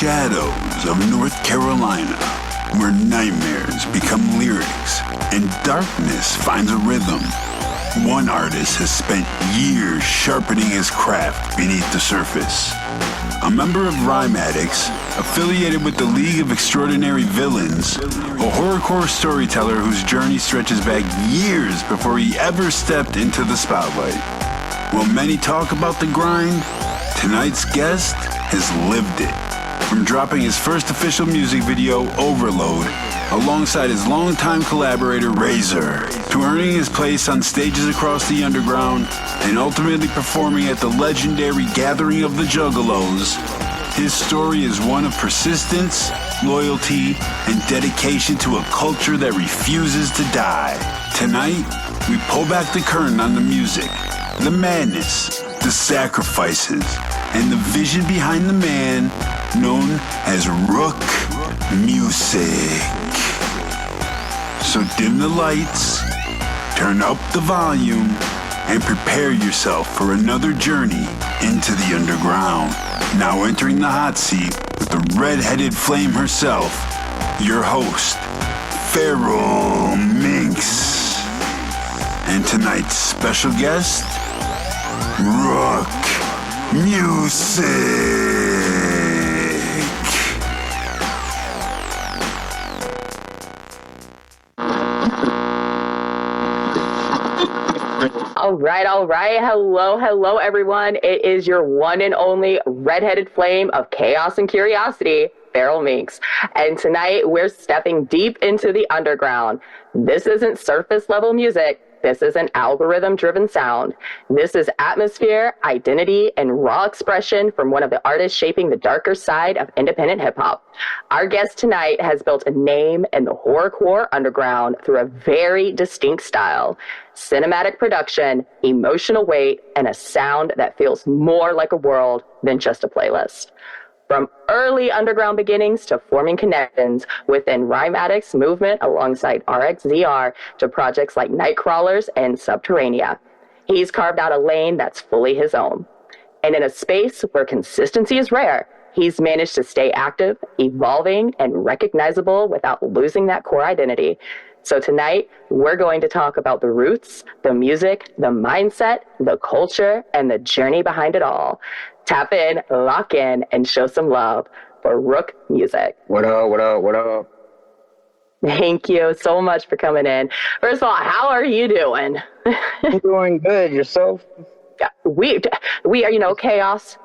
shadows of North Carolina, where nightmares become lyrics and darkness finds a rhythm, one artist has spent years sharpening his craft beneath the surface. A member of Rhyme Addicts, affiliated with the League of Extraordinary Villainz, a horrorcore storyteller whose journey stretches back years before he ever stepped into the spotlight. While many talk about the grind, tonight's guest has lived it. From dropping his first official music video, Overload, alongside his longtime collaborator, Razor, to earning his place on stages across the underground and ultimately performing at the legendary Gathering of the Juggalos, his story is one of persistence, loyalty, and dedication to a culture that refuses to die. Tonight, we pull back the curtain on the music, the madness, the sacrifices, and the vision behind the man known as Rook Mewsick. So dim the lights, turn up the volume, and prepare yourself for another journey into the underground. Now entering the hot seat with the red-headed flame herself, your host, Feral Minx. And tonight's special guest, Rook Mewsick. All right. Hello, everyone. It is your one and only redheaded flame of chaos and curiosity, Feral Minx. And tonight, we're stepping deep into the underground. This isn't surface level music. This is an algorithm-driven sound. This is atmosphere, identity, and raw expression from one of the artists shaping the darker side of independent hip-hop. Our guest tonight has built a name in the horrorcore underground through a very distinct style, cinematic production, emotional weight, and a sound that feels more like a world than just a playlist. From early underground beginnings to forming connections within Rhyme Addicts movement alongside RXZR to projects like Nightcrawlers and Subterranea, he's carved out a lane that's fully his own. And in a space where consistency is rare, he's managed to stay active, evolving, and recognizable without losing that core identity. So tonight, we're going to talk about the roots, the music, the mindset, the culture, and the journey behind it all. Tap in, lock in, and show some love for Rook Mewsick. What up? Thank you so much for coming in. First of all, how are you doing? I'm doing good. Yourself? We are, chaos,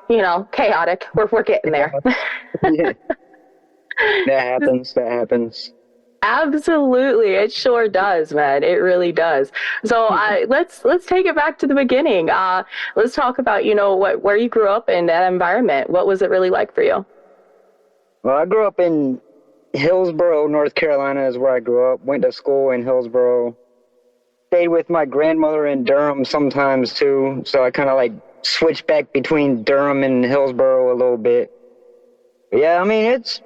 chaotic. We're getting there. Yeah. That happens. Absolutely. It sure does, man. It really does. So let's take it back to the beginning. Let's talk about, where you grew up in that environment. What was it really like for you? Well, I grew up in Hillsborough, North Carolina is where I grew up. Went to school in Hillsborough. Stayed with my grandmother in Durham sometimes too. So I kind of switched back between Durham and Hillsborough a little bit. But yeah, I mean, it's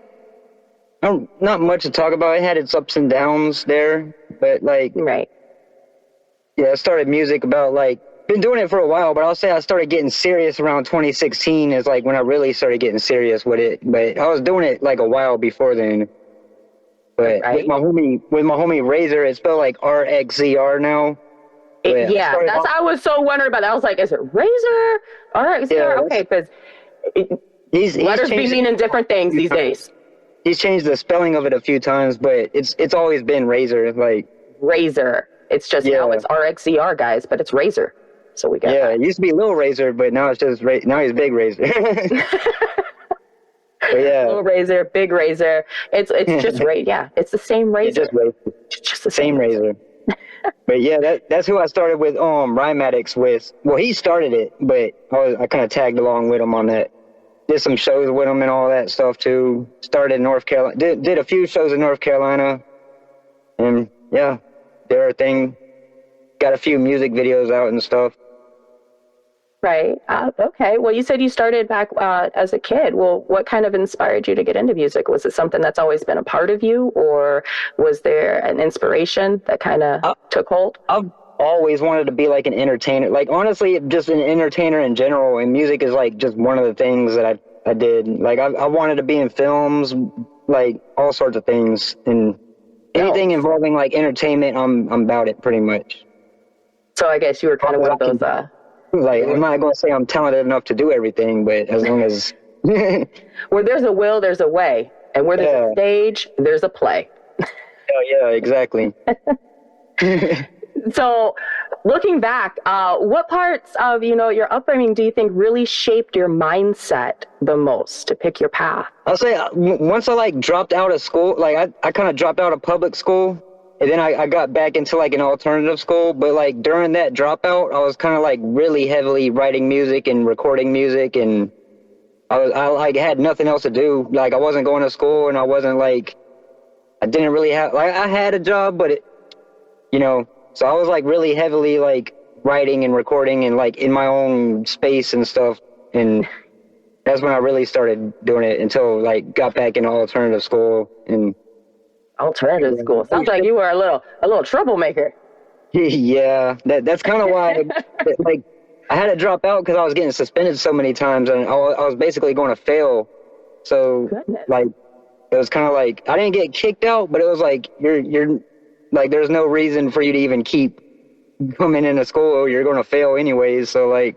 not much to talk about. It had its ups and downs there, but right. Yeah, I started music about been doing it for a while, but I'll say I started getting serious around 2016 is when I really started getting serious with it. But I was doing it a while before then. But right. with my homie Razor, it's spelled RXZR now. I was so wondering about that. I was like, is it Razor? RXZR? Yeah, okay, because letters be meaning different things these days. He's changed the spelling of it a few times, but it's always been Razor. Razor. It's just now it's RXZR, guys, but it's Razor. So we got that. It used to be Little Razor, but now it's just now he's Big Razor. Yeah. Little Razor, Big Razor. It's just it's the same Razor. It's just the same Razor. But yeah, that's who I started with Rhyme Addicts with. Well, he started it, but I kind of tagged along with him on that. Did some shows with him and all that stuff too. Started in North Carolina. Did a few shows in North Carolina. And yeah, did our thing. Got a few music videos out and stuff. Right. Okay. Well, you said you started back as a kid. Well, what kind of inspired you to get into music? Was it something that's always been a part of you, or was there an inspiration that kind of took hold? I've always wanted to be an entertainer. Honestly, just an entertainer in general, and music is just one of the things that I did. Like, I wanted to be in films, like, all sorts of things. And anything involving, like, entertainment, I'm about it, pretty much. So I guess you were kind of one of those... Like, I'm not going to say I'm talented enough to do everything, but as long as... Where there's a will, there's a way. And where there's a stage, there's a play. Oh, yeah, exactly. So, looking back, what parts of, your upbringing do you think really shaped your mindset the most to pick your path? I'll say once I, like, dropped out of school, like, I kind of dropped out of public school, and then I got back into, like, an alternative school. But, like, during that dropout, I was kind of, like, really heavily writing music and recording music, and I like, had nothing else to do. Like, I wasn't going to school, and I wasn't, like, I didn't really have, like, I had a job, but it, so I was, like, really heavily, like, writing and recording and, like, in my own space and stuff. And that's when I really started doing it until, like, got back into alternative school. And alternative school. Sounds like you were a little troublemaker. Yeah, that's kind of why, like, I had to drop out because I was getting suspended so many times, and I was basically going to fail. So, like, it was kind of like, I didn't get kicked out, but it was like, you're like, there's no reason for you to even keep coming into school. You're going to fail anyways. So, like,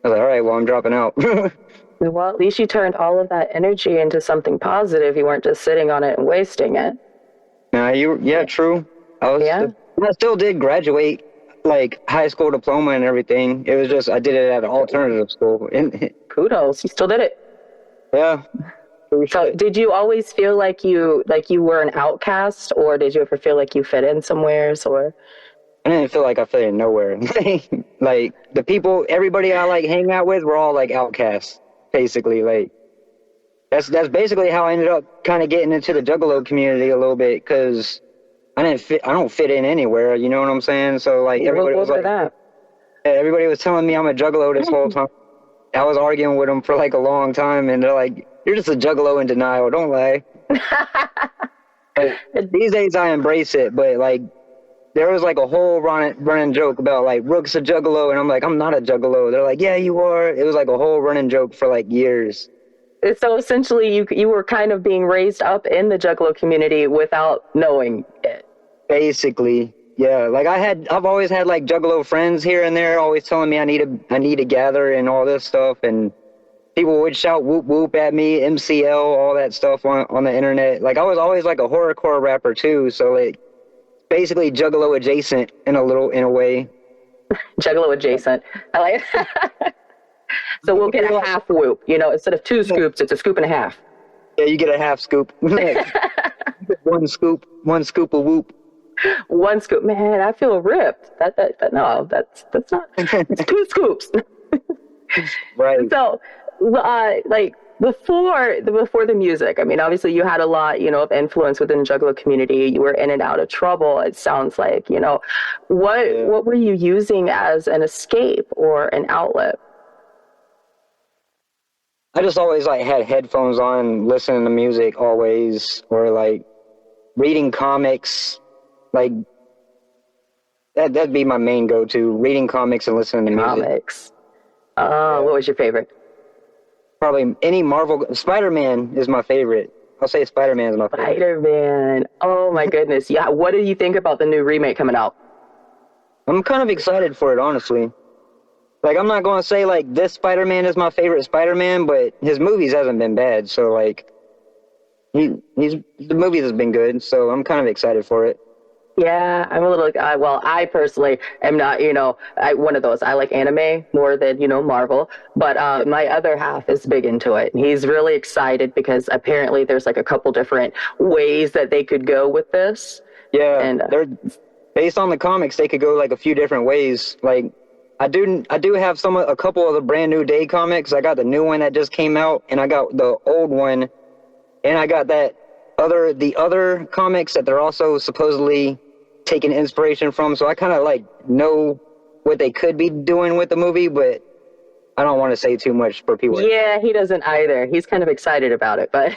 I was like, all right, well, I'm dropping out. Well, at least you turned all of that energy into something positive. You weren't just sitting on it and wasting it. Yeah, true. I still did graduate, like, high school diploma and everything. It was just, I did it at an alternative school. Kudos. You still did it. Yeah. So did you always feel like you were an outcast, or did you ever feel like you fit in somewheres, or? I didn't feel like I fit in nowhere. Like, the people, everybody I, like, hang out with were all, like, outcasts, basically. Like, that's basically how I ended up kind of getting into the Juggalo community a little bit, because I don't fit in anywhere, you know what I'm saying? So, like, everybody was like, everybody was telling me I'm a Juggalo this whole time. I was arguing with them for, like, a long time, and they're like, you're just a Juggalo in denial, don't lie. These days I embrace it, but, like, there was, like, a whole running joke about, like, Rook's a Juggalo, and I'm like, I'm not a Juggalo. They're like, yeah, you are. It was, like, a whole running joke for, like, years. So essentially you were kind of being raised up in the Juggalo community without knowing it. Basically, yeah. Like, I've always had, like, Juggalo friends here and there, always telling me I need to gather and all this stuff, and people would shout whoop whoop at me, MCL, all that stuff on the internet. Like, I was always, like, a horrorcore rapper too, so, like, basically Juggalo adjacent in a way. Juggalo adjacent. I like it. So we'll get a half whoop. Instead of 2 scoops, it's a scoop and a half. Yeah, you get a half scoop. One scoop of whoop. 1 scoop. Man, I feel ripped. No, that's not. It's 2 scoops. Right. So, like, before the music, I mean, obviously you had a lot, of influence within the Juggalo community. You were in and out of trouble, it sounds like, what were you using as an escape or an outlet? I just always, like, had headphones on, listening to music always, or, like, reading comics. Like, that'd be my main go-to, reading comics and listening to music. Comics. What was your favorite? Probably any Marvel. Spider-Man is my favorite. I'll say Spider-Man is my favorite. Spider-Man. Oh, my goodness. Yeah, what do you think about the new remake coming out? I'm kind of excited for it, honestly. Like, I'm not going to say, like, this Spider-Man is my favorite Spider-Man, but his movies hasn't been bad, so, like, the movies has been good, so I'm kind of excited for it. Yeah, I'm a little, I personally am not, one of those. I like anime more than, Marvel, but my other half is big into it. He's really excited because apparently there's, like, a couple different ways that they could go with this. Yeah, and they're based on the comics, they could go, like, a few different ways. Like, I do have a couple of the brand new day comics. I got the new one that just came out, and I got the old one, and I got the other comics that they're also supposedly taking inspiration from. So I kind of, like, know what they could be doing with the movie, but I don't want to say too much for people. Yeah, he doesn't either. He's kind of excited about it, but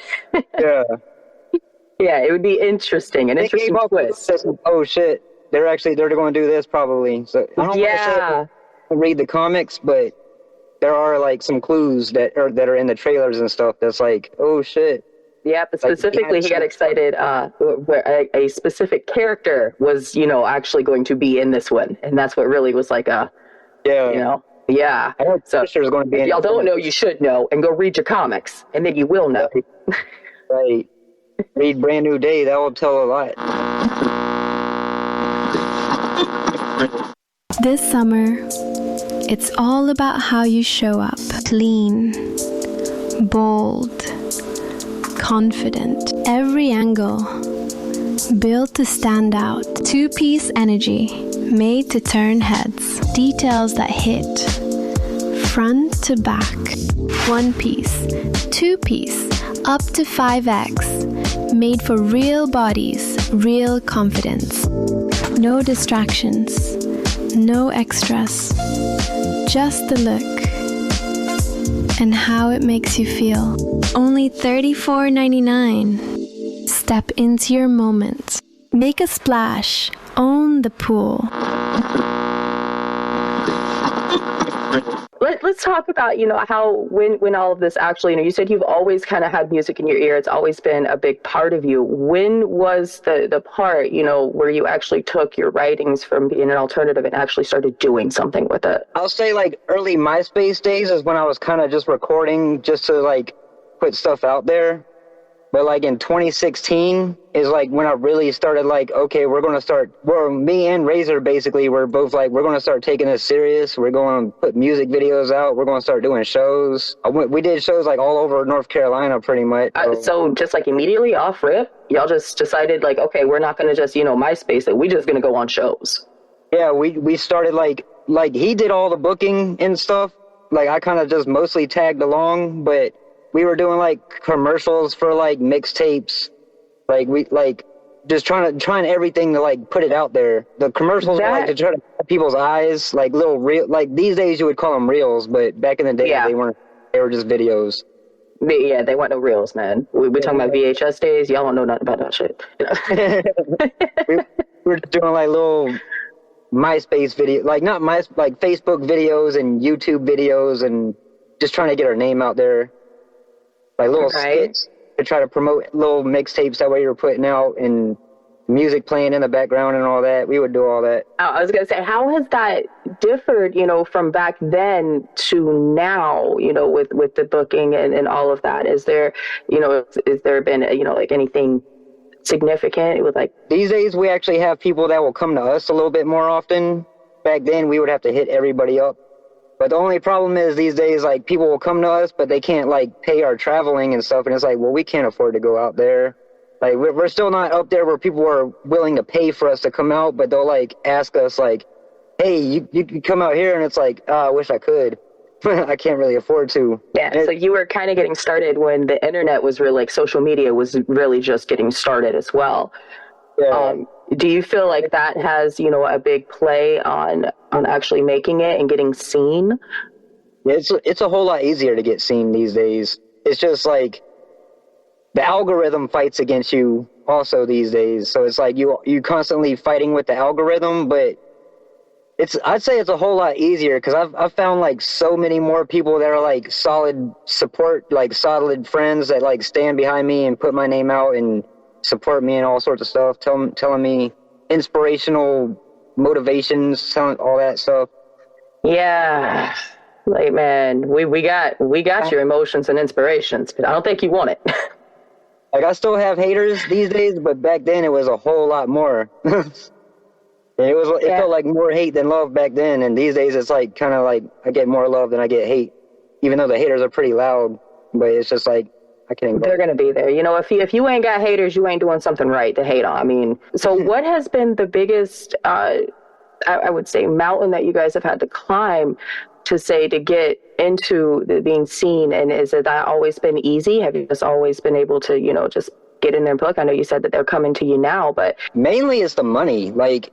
yeah, it would be interesting. An interesting twist. Oh shit, they're going to do this probably. So I don't want to read the comics, but there are like some clues that are in the trailers and stuff that's like, oh shit. Yeah, but specifically, he got excited where a specific character was, actually going to be in this one, and that's what really was like yeah. So going to be if y'all don't know, you should know, and go read your comics, and then you will know. Right. Read Brand New Day. That will tell a lot. This summer, it's all about how you show up. Clean, bold, confident. Every angle built to stand out. Two-piece energy made to turn heads. Details that hit front to back. One piece, two piece, up to 5x. Made for real bodies, real confidence. No distractions, no extras. Just the look and how it makes you feel. Only $34.99. Step into your moment. Make a splash. Own the pool. Let's talk about, how when all of this actually, you said you've always kind of had music in your ear. It's always been a big part of you. When was the part, where you actually took your writings from being an alternative and actually started doing something with it? I'll say like early MySpace days is when I was kind of just recording just to like put stuff out there. But like in 2016 is like when I really started like, okay, me and Razor basically were both like, we're going to start taking this serious. We're going to put music videos out. We're going to start doing shows. We did shows like all over North Carolina pretty much. So just like immediately off rip, y'all just decided like, okay, we're not going to just, MySpace it. We just going to go on shows. Yeah, we started like he did all the booking and stuff. Like I kind of just mostly tagged along, but we were doing like commercials for like mixtapes, like we like just trying everything to like put it out there. The commercials were like to try to get people's eyes, like little reel. Like these days you would call them reels, but back in the day they weren't. They were just videos. Yeah, they weren't no reels, man. We're talking about VHS days. Y'all don't know nothing about that shit. we were doing like little MySpace video, like not like Facebook videos and YouTube videos, and just trying to get our name out there. Like little skits to try to promote little mixtapes that way you were putting out and music playing in the background and all that. We would do all that. Oh, I was going to say, how has that differed, from back then to now, with the booking and all of that? Is there, is there been, like anything significant with like... These days we actually have people that will come to us a little bit more often. Back then we would have to hit everybody up. But the only problem is these days, like, people will come to us, but they can't, like, pay our traveling and stuff. And it's like, well, we can't afford to go out there. Like, we're still not up there where people are willing to pay for us to come out, but they'll, like, ask us, like, hey, you can come out here. And it's like, I wish I could. I can't really afford to. Yeah, so you were kind of getting started when the internet was really, like, social media was really just getting started as well. Yeah. Do you feel like that has, a big play on actually making it and getting seen? Yeah, it's a whole lot easier to get seen these days. It's just like the algorithm fights against you also these days. So it's like you constantly fighting with the algorithm, but I'd say it's a whole lot easier because I've found like so many more people that are like solid support, like solid friends that like stand behind me and put my name out and support me and all sorts of stuff, telling me inspirational motivations, telling all that stuff. Yeah, like man, we got your emotions and inspirations, but I don't think you want it. Like I still have haters these days, but back then it was a whole lot more. It felt like more hate than love back then, and these days it's like kind of like I get more love than I get hate, even though the haters are pretty loud. But it's just like I can't. They're gonna be there, If you ain't got haters, you ain't doing something right to hate on. I mean, so what has been the biggest, I would say, mountain that you guys have had to climb to get into being seen? And is that always been easy? Have you just always been able to, just get in there and book? I know you said that they're coming to you now, but mainly it's the money, like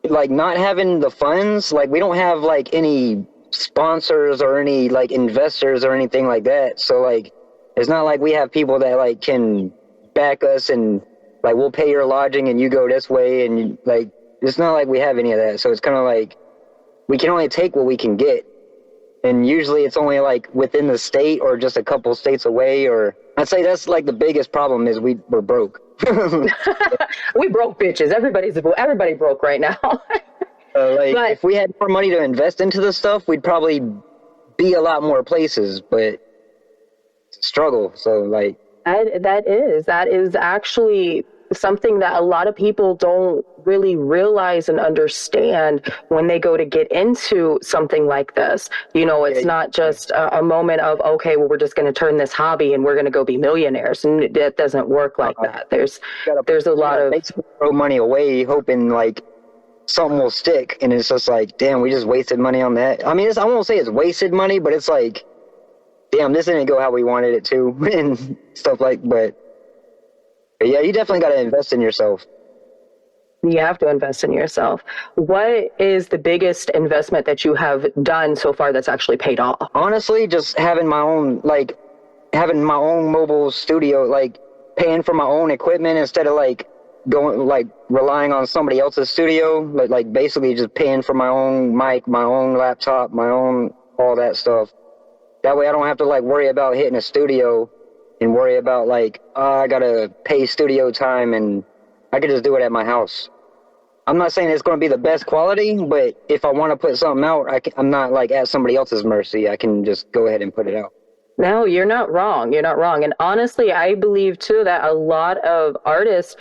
not having the funds. Like we don't have like any sponsors or any like investors or anything like that. So like it's not like we have people that like can back us and like we'll pay your lodging and you go this way, and like it's not like we have any of that. So it's kind of like we can only take what we can get. And usually it's only like within the state or just a couple states away. Or I'd say that's like the biggest problem is we're broke. We broke bitches. Everybody broke right now. If we had more money to invest into this stuff, we'd probably be a lot more places, but it's a struggle. So like that is actually something that a lot of people don't really realize and understand when they go to get into something like this. You know, it's not just a moment of, okay, well, we're just going to turn this hobby and we're going to go be millionaires. And that doesn't work like that. There's a lot of throw money away hoping like something will stick, and it's just like, damn, we just wasted money on that. I mean, I won't say it's wasted money, but it's like, damn, this didn't go how we wanted it to, and stuff like. But yeah, you definitely got to invest in yourself. You have to invest in yourself. What is the biggest investment that you have done so far that's actually paid off? Honestly, just having my own mobile studio, like paying for my own equipment instead of like relying on somebody else's studio, like basically just paying for my own mic, my own laptop, my own all that stuff. That way I don't have to like worry about hitting a studio and worry about like, I gotta pay studio time, and I could just do it at my house. I'm not saying it's going to be the best quality, but if I want to put something out, I'm not like at somebody else's mercy. I can just go ahead and put it out. No, you're not wrong. You're not wrong. And honestly, I believe too that a lot of artists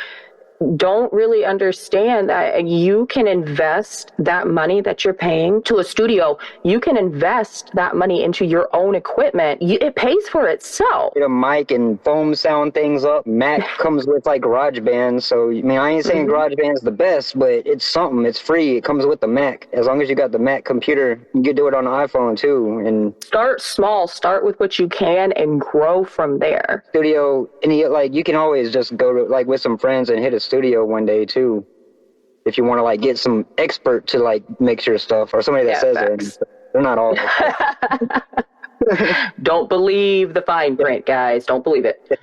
don't really understand that you can invest that money that you're paying to a studio. You can invest that money into your own equipment. It pays for itself. Get a mic and foam sound things up. Mac comes with like GarageBand. So, I mean, I ain't saying GarageBand's the best, but it's something. It's free. It comes with the Mac. As long as you got the Mac computer, you can do it on the iPhone too. And start small. Start with what you can and grow from there. Studio, and you can always just go to like with some friends and hit a studio one day too, if you want to like get some expert to like mix your stuff, or somebody that says they're not all Don't believe the fine print, guys. Don't believe it.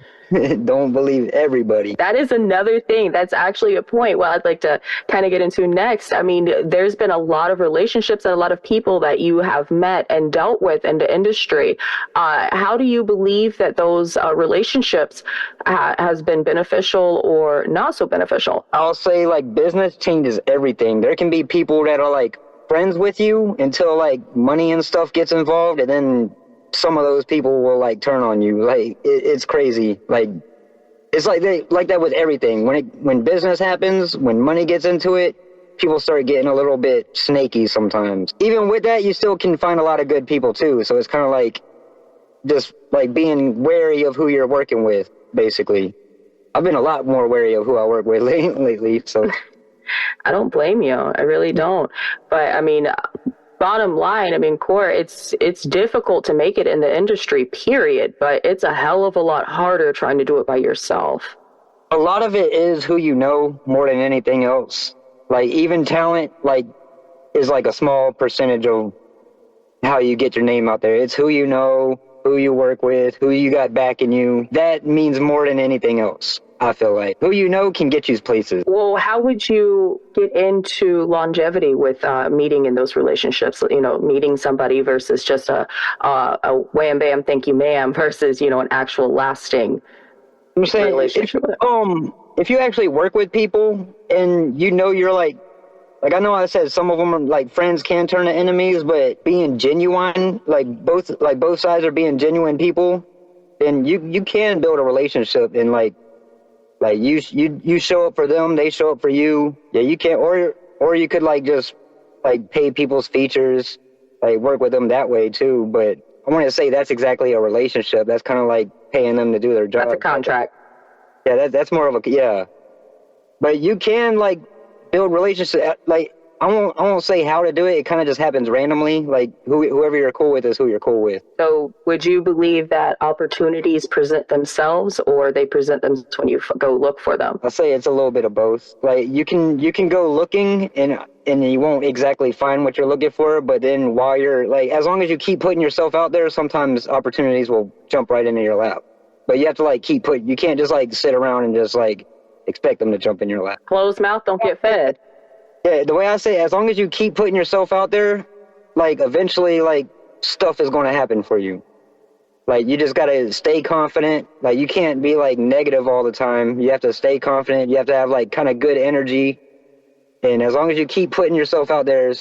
Don't believe everybody. That is another thing. That's actually a point I'd like to kind of get into next. I mean, there's been a lot of relationships and a lot of people that you have met and dealt with in the industry. How do you believe that those relationships has been beneficial or not so beneficial? I'll say like business changes everything. There can be people that are like friends with you until like money and stuff gets involved, and then some of those people will like turn on you. Like it's crazy. Like it's like that with everything. When business happens, when money gets into it, people start getting a little bit snaky sometimes. Even with that, you still can find a lot of good people too. So it's kind of like just like being wary of who you're working with, basically. I've been a lot more wary of who I work with lately. So I don't blame you. I really don't. But I mean, bottom line, I mean, Core, it's difficult to make it in the industry, period, but it's a hell of a lot harder trying to do it by yourself. A lot of it is who you know more than anything else. Like, even talent, like, is like a small percentage of how you get your name out there. It's who you know, who you work with, who you got backing you. That means more than anything else, I feel like. Who you know can get you places. Well, how would you get into longevity with meeting in those relationships? You know, meeting somebody versus just a wham bam, thank you ma'am, versus, you know, an actual lasting relationship. If you actually work with people and you know you're like I know I said some of them are like friends can turn to enemies, but being genuine, like both sides are being genuine people, then you can build a relationship, and like you show up for them, they show up for you. Yeah, you can, or you could like just like pay people's features, like work with them that way too. But I want to say that's exactly a relationship. That's kind of like paying them to do their job. That's a contract. Yeah, that's more of a, yeah. But you can like build relationships. Like I won't say how to do it. It kind of just happens randomly. Like whoever you're cool with is who you're cool with. So would you believe that opportunities present themselves, or they present them when you go look for them? I'll say it's a little bit of both. Like you can go looking and you won't exactly find what you're looking for. But then while you're like, as long as you keep putting yourself out there, sometimes opportunities will jump right into your lap. But you have to like keep putting. You can't just like sit around and just like expect them to jump in your lap. Closed mouth don't get fed. Yeah, the way I say it, as long as you keep putting yourself out there, like eventually like stuff is going to happen for you. Like, you just got to stay confident. Like, you can't be, like, negative all the time. You have to stay confident. You have to have, like, kind of good energy. And as long as you keep putting yourself out there,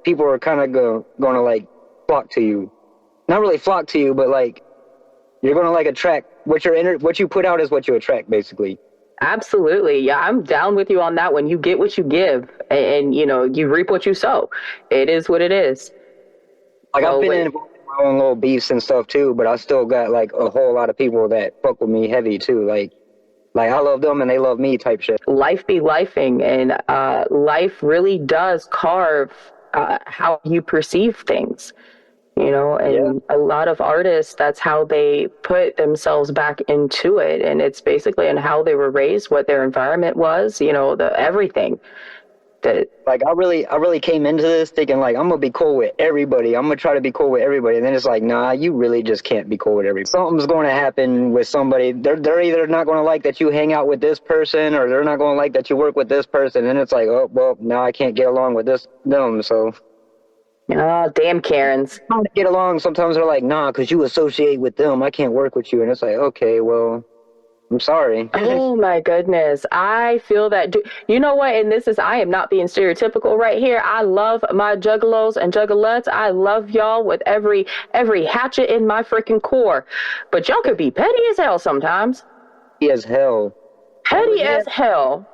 people are kind of going to, like, flock to you. Not really flock to you, but, like, you're going to, like, attract what you put out is what you attract, basically. Absolutely. Yeah, I'm down with you on that one. You get what you give, and you know, you reap what you sow. It is what it is. Like, I've been involved in my own little beefs and stuff too, but I still got like a whole lot of people that fuck with me heavy too. Like I love them and they love me type shit. Life be lifing, and life really does carve how you perceive things. You know, and a lot of artists, that's how they put themselves back into it. And it's basically in how they were raised, what their environment was, you know, everything. Like, I really came into this thinking, like, I'm going to be cool with everybody. I'm going to try to be cool with everybody. And then it's like, nah, you really just can't be cool with everybody. Something's going to happen with somebody. They're either not going to like that you hang out with this person, or they're not going to like that you work with this person. And it's like, oh, well, now I can't get along with them, so... Oh, damn Karens. Trying to get along, sometimes they're like, nah, because you associate with them, I can't work with you. And it's like, okay, well, I'm sorry. Oh my goodness. I feel that. You know what? And I am not being stereotypical right here. I love my juggalos and juggalettes. I love y'all with every hatchet in my freaking core. But y'all could be petty as hell sometimes. Petty as hell. Petty as hell.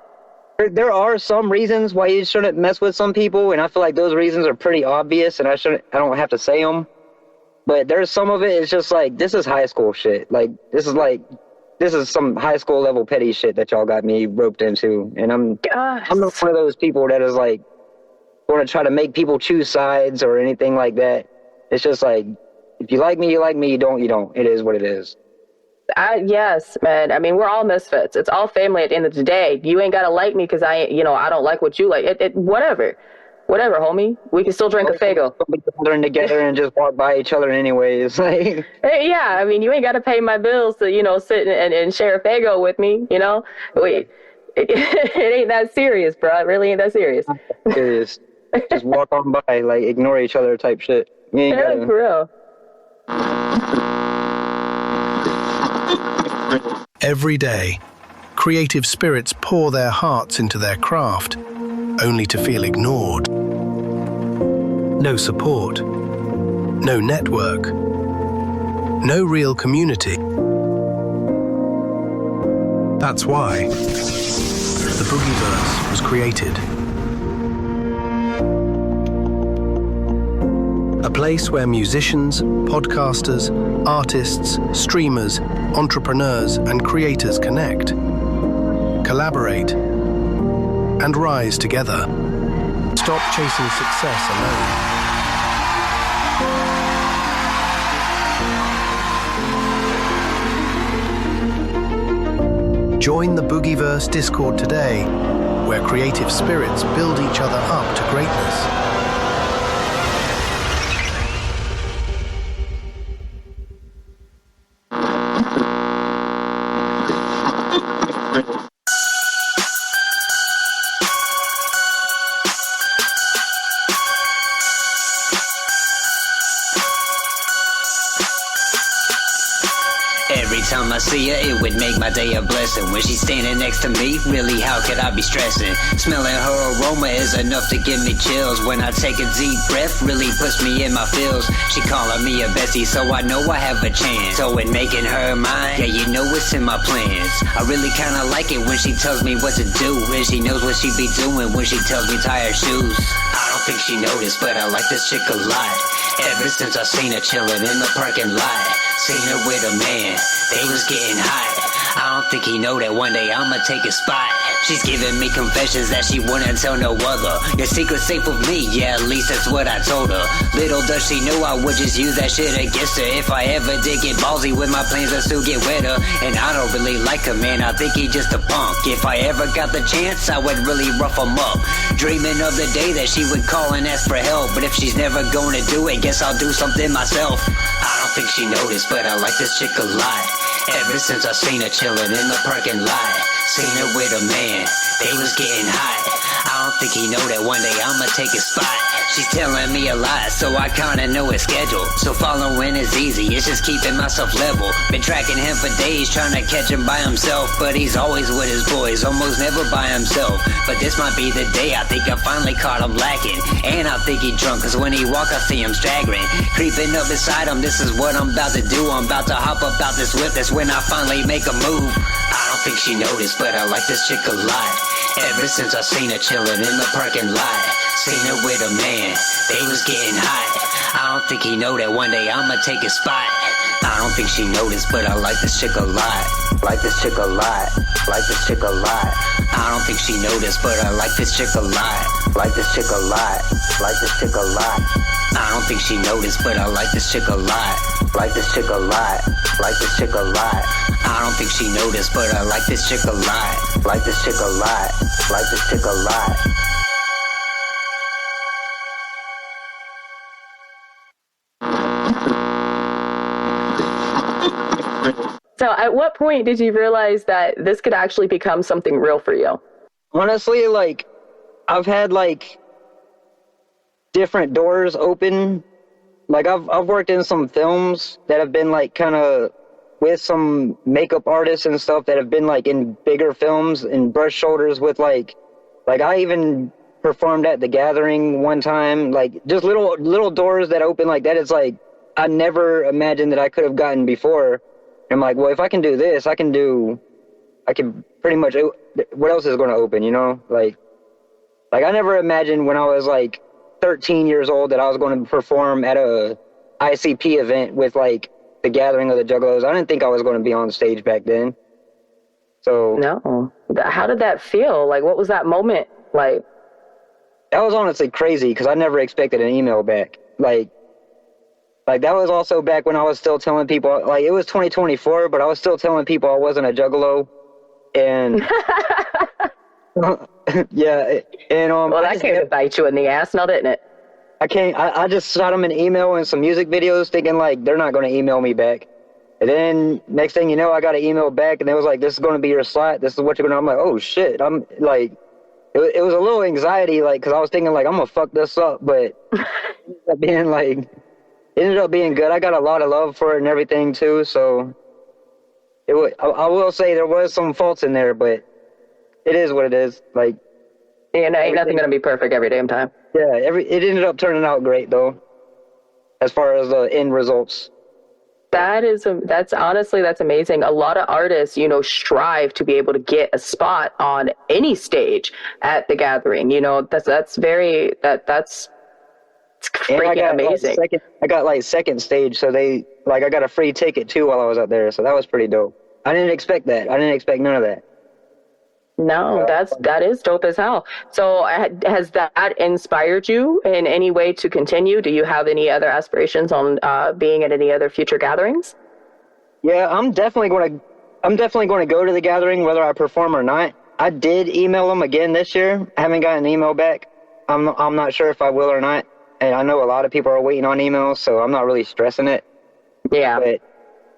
There are some reasons why you shouldn't mess with some people, and I feel like those reasons are pretty obvious, and I don't have to say them. But there's some of it, it's just like, this is high school shit. Like, this is some high school level petty shit that y'all got me roped into. And I'm not one of those people that is like, going to try to make people choose sides or anything like that. It's just like, if you like me, you like me. You don't, you don't. It is what it is. Yes, man. I mean, we're all misfits. It's all family at the end of the day. You ain't got to like me because I don't like what you like. Whatever, homie. We can still drink a Faygo. Gathering together and just walk by each other anyways. Like, yeah, I mean, you ain't got to pay my bills to, sit and share a Faygo with me, Wait, it ain't that serious, bro. It really ain't that serious. Serious. Just walk on by, like, ignore each other type shit. You ain't gotta... For real. Every day, creative spirits pour their hearts into their craft, only to feel ignored. No support, no network, no real community. That's why the Boogieverse was created. A place where musicians, podcasters, artists, streamers, entrepreneurs, and creators connect, collaborate, and rise together. Stop chasing success alone. Join the Boogieverse Discord today, where creative spirits build each other up to greatness. Time I see her, it would make my day a blessing. When she's standing next to me, really, how could I be stressing? Smelling her aroma is enough to give me chills. When I take a deep breath, really puts me in my feels. She calling me a bestie, so I know I have a chance. So in making her mine, yeah, you know it's in my plans. I really kinda like it when she tells me what to do, and she knows what she be doing when she tells me tie her shoes. I don't think she noticed, but I like this chick a lot. Ever since I seen her chilling in the parking lot. Seen her with a man, they was getting hot. I don't think he know that one day I'ma take his spot. She's giving me confessions that she wouldn't tell no other. Your secret's safe with me, yeah, at least that's what I told her. Little does she know I would just use that shit against her. If I ever did get ballsy with my plans, I still get wetter. And I don't really like her, man, I think he just a punk. If I ever got the chance, I would really rough him up. Dreaming of the day that she would call and ask for help. But if she's never gonna do it, guess I'll do something myself. I don't think she noticed, but I like this chick a lot. Ever since I seen her chilling in the parking lot. Seen her with a man, they was getting hot. I don't think he know that one day I'ma take his spot. She's telling me a lot, so I kinda know his schedule. So following is easy, it's just keeping myself level. Been tracking him for days, trying to catch him by himself. But he's always with his boys, almost never by himself. But this might be the day, I think I finally caught him lacking. And I think he drunk, cause when he walk I see him staggering. Creeping up beside him, this is what I'm about to do. I'm about to hop up out this whip, that's when I finally make a move. I don't think she noticed, but I like this chick a lot. Ever since I seen her chillin' in the parking lot. Seen her with a man, they was getting hot. I don't think he know that one day I'ma take his spot. I don't think she noticed, but I like this chick a lot. Like this chick a lot. Like this chick a lot. I don't think she noticed, but I like this chick a lot. Like this chick a lot. Like this chick a lot. I don't think she noticed, but I like this chick a lot. Like this chick a lot. Like this chick a lot. I don't think she noticed, but I like this chick a lot. Like this chick a lot. Like this chick a lot. So at what point did you realize that this could actually become something real for you? Honestly, like, I've had, like, different doors open. Like, I've worked in some films that have been, like, kind of with some makeup artists and stuff that have been, like, in bigger films and brush shoulders with, like I even performed at The Gathering one time. Like, just little doors that open like that. It's like, I never imagined that I could have gotten before. I'm like, well, if I can do this, I can pretty much, what else is going to open, you know? Like I never imagined when I was like 13 years old that I was going to perform at a ICP event with like The Gathering of the Juggalos. I didn't think I was going to be on stage back then. So no, how did that feel? Like, what was that moment like? That was honestly crazy because I never expected an email back. Like that was also back when I was still telling people, like, it was 2024, but I was still telling people I wasn't a juggalo. And yeah, and well, that came to bite you in the ass, now didn't it? I just shot them an email and some music videos thinking like they're not going to email me back. And then next thing you know, I got an email back and it was like, this is going to be your slot. This is what you're going to, I'm like, oh shit. I'm like, it was a little anxiety, like, cause I was thinking like, I'm going to fuck this up, but it ended up being good. I got a lot of love for it and everything too. So I will say there was some faults in there, but it is what it is. Like, ain't nothing gonna be perfect every damn time. Yeah, it ended up turning out great though, as far as the end results. That's amazing. A lot of artists, strive to be able to get a spot on any stage at The Gathering. That's freaking amazing. I got like second stage, so I got a free ticket too while I was up there, so that was pretty dope. I didn't expect that. I didn't expect none of that. No, that is dope as hell. So has that inspired you in any way to continue? Do you have any other aspirations on being at any other future gatherings? Yeah, I'm definitely going to go to The Gathering whether I perform or not. I did email them again this year. I haven't gotten an email back. I'm not sure if I will or not. And I know a lot of people are waiting on emails, so I'm not really stressing it. Yeah. But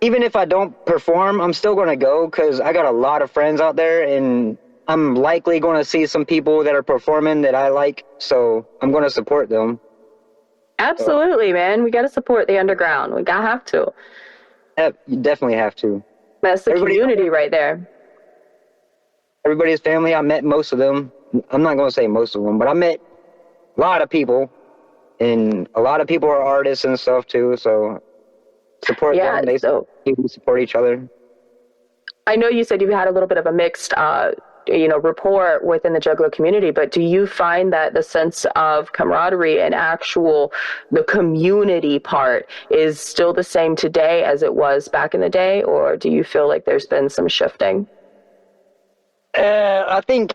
even if I don't perform, I'm still going to go because I got a lot of friends out there, and I'm likely going to see some people that are performing that I like, so I'm going to support them. Absolutely, man. We got to support the underground. We got to have to. You definitely have to. That's the community right there. Everybody's family. I met most of them. I'm not going to say most of them, but I met a lot of people. And a lot of people are artists and stuff too, so support them. They support each other. I know you said you had a little bit of a mixed, rapport within the Juggalo community, but do you find that the sense of camaraderie and the community part is still the same today as it was back in the day, or do you feel like there's been some shifting? I think